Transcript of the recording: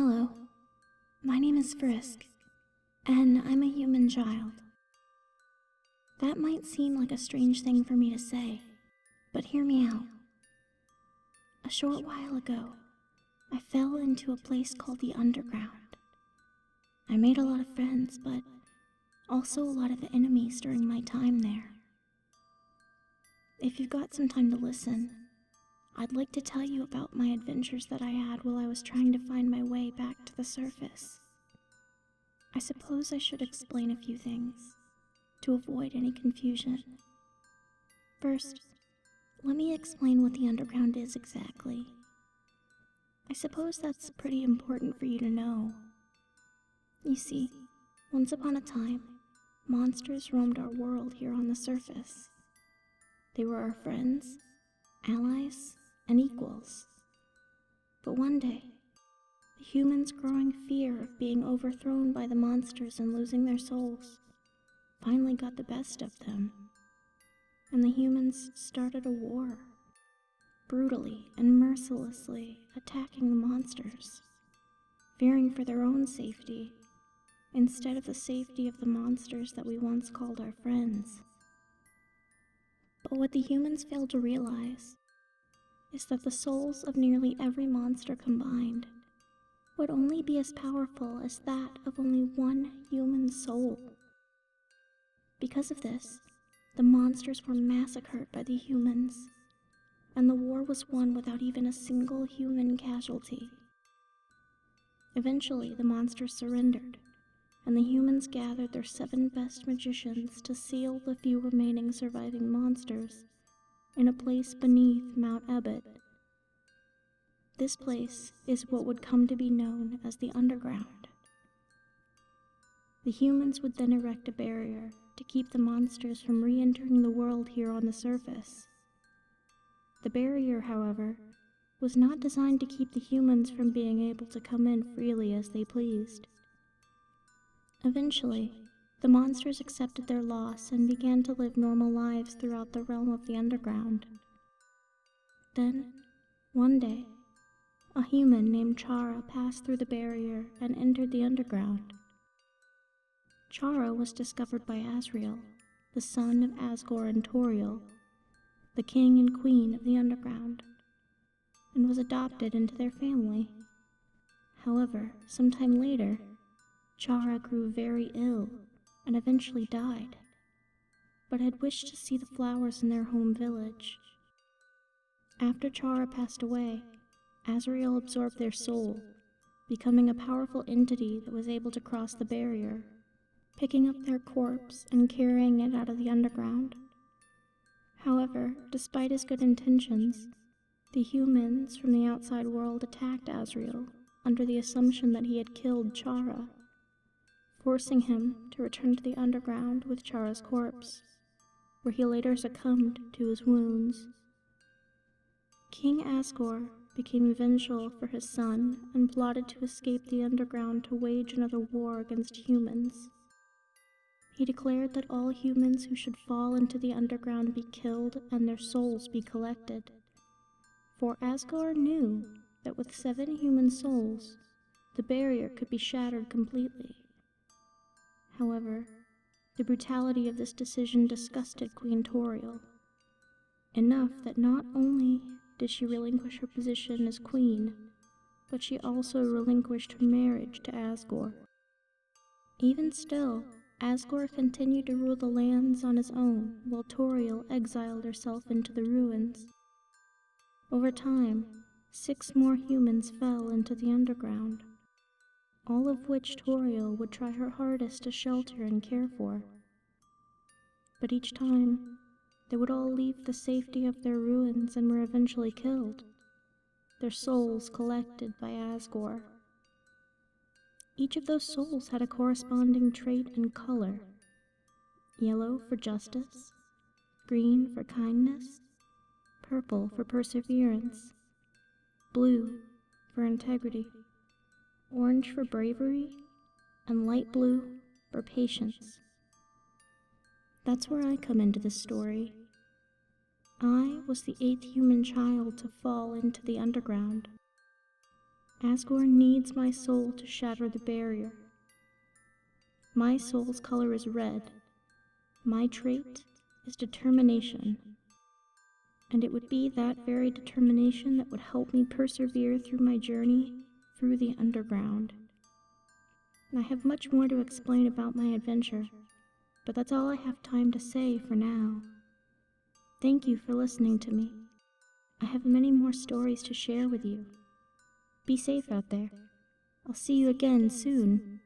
Hello, my name is Frisk, and I'm a human child. That might seem like a strange thing for me to say, but hear me out. A short while ago, I fell into a place called the Underground. I made a lot of friends, but also a lot of enemies during my time there. If you've got some time to listen, I'd like to tell you about my adventures that I had while I was trying to find my way back to the surface. I suppose I should explain a few things, to avoid any confusion. First, let me explain what the Underground is exactly. I suppose that's pretty important for you to know. You see, once upon a time, monsters roamed our world here on the surface. They were our friends, allies, and equals. But one day, the humans' growing fear of being overthrown by the monsters and losing their souls finally got the best of them, and the humans started a war, brutally and mercilessly attacking the monsters, fearing for their own safety instead of the safety of the monsters that we once called our friends. But what the humans failed to realize is that the souls of nearly every monster combined would only be as powerful as that of only one human soul. Because of this, the monsters were massacred by the humans, and the war was won without even a single human casualty. Eventually, the monsters surrendered, and the humans gathered their 7 best magicians to seal the few remaining surviving monsters in a place beneath Mount Ebott. This place is what would come to be known as the Underground. The humans would then erect a barrier to keep the monsters from re-entering the world here on the surface. The barrier, however, was not designed to keep the humans from being able to come in freely as they pleased. Eventually, the monsters accepted their loss and began to live normal lives throughout the realm of the Underground. Then, one day, a human named Chara passed through the barrier and entered the Underground. Chara was discovered by Asriel, the son of Asgore and Toriel, the king and queen of the Underground, and was adopted into their family. However, sometime later, Chara grew very ill and eventually died, but had wished to see the flowers in their home village. After Chara passed away, Asriel absorbed their soul, becoming a powerful entity that was able to cross the barrier, picking up their corpse and carrying it out of the Underground. However, despite his good intentions, the humans from the outside world attacked Asriel under the assumption that he had killed Chara, forcing him to return to the Underground with Chara's corpse, where he later succumbed to his wounds. King Asgore became vengeful for his son and plotted to escape the Underground to wage another war against humans. He declared that all humans who should fall into the Underground be killed and their souls be collected. For Asgore knew that with 7 human souls, the barrier could be shattered completely. However, the brutality of this decision disgusted Queen Toriel, enough that not only did she relinquish her position as queen, but she also relinquished her marriage to Asgore. Even still, Asgore continued to rule the lands on his own, while Toriel exiled herself into the ruins. Over time, 6 more humans fell into the Underground, all of which Toriel would try her hardest to shelter and care for. But each time, they would all leave the safety of their ruins and were eventually killed, their souls collected by Asgore. Each of those souls had a corresponding trait and color: yellow for justice, green for kindness, purple for perseverance, blue for integrity, orange for bravery, and light blue for patience. That's where I come into this story. I was the 8th human child to fall into the Underground. Asgore needs my soul to shatter the barrier. My soul's color is red. My trait is determination. And it would be that very determination that would help me persevere through my journey through the underground. I have much more to explain about my adventure, but that's all I have time to say for now. Thank you for listening to me. I have many more stories to share with you. Be safe out there. I'll see you again soon.